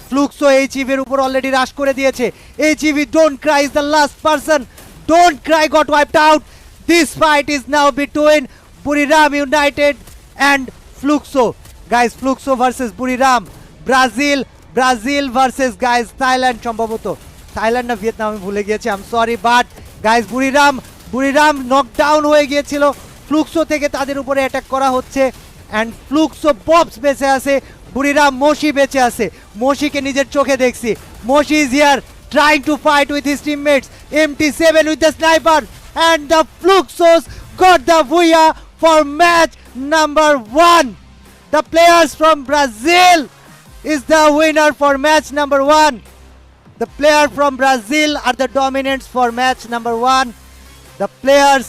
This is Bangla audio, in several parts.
ফ্লুক্সো এইচইভি এর উপর অলরেডি রাশ করে দিয়েছে। HEV don't cry is the last person, don't cry got wiped out. This fight is now between Buriram united and Fluxo. Guys, Fluxo versus Buriram, Brazil versus guys Thailand, সম্ভবত থাইল্যান্ড না ভিয়েতনাম, আমি ভুলে গিয়েছি, I am sorry. But guys, Buriram knockdown হয়ে গিয়েছিল। ফ্লুক্সো থেকে তাদের উপরে অ্যাটাক করা হচ্ছে অ্যান্ড ফ্লুক্সো পপস বেঁচে আছে, বুরিরাম মোশি বেঁচে আছে। মোশিকে নিজের চোখে দেখছি। Moshi is here trying to fight with his teammates. MT7 with the sniper and the Fluxos got the Vuya for match number 1. The players from Brazil is the winner for match number 1. The player from Brazil are the dominants for match number 1. The players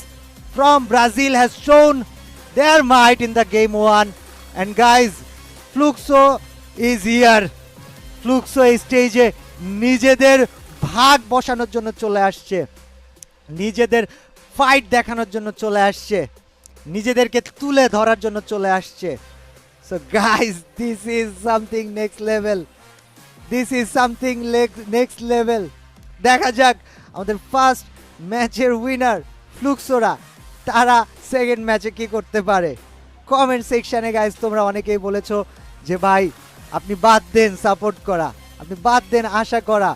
from Brazil has shown their might in the game 1. And guys, Fluxo is here. Fluxo এই স্টেজে নিজেদের ভাগ বসানোর জন্য চলে আসছে, নিজেদের ফাইট দেখানোর জন্য চলে আসছে, নিজেদেরকে তুলে ধরার জন্য চলে আসছে। So guys, this is something next level, this is something next level. দেখা যাক আমাদের ফার্স্ট ম্যাচের উইনার ফ্লুক্সোরা, তারা সেকেন্ড ম্যাচে কি করতে পারে। কমেন্ট সেকশনে গাইস তোমরা অনেকেই বলেছো যে ভাই আপনি বাদ দেন সাপোর্ট করা, আপনি বাদ দেন আশা করা,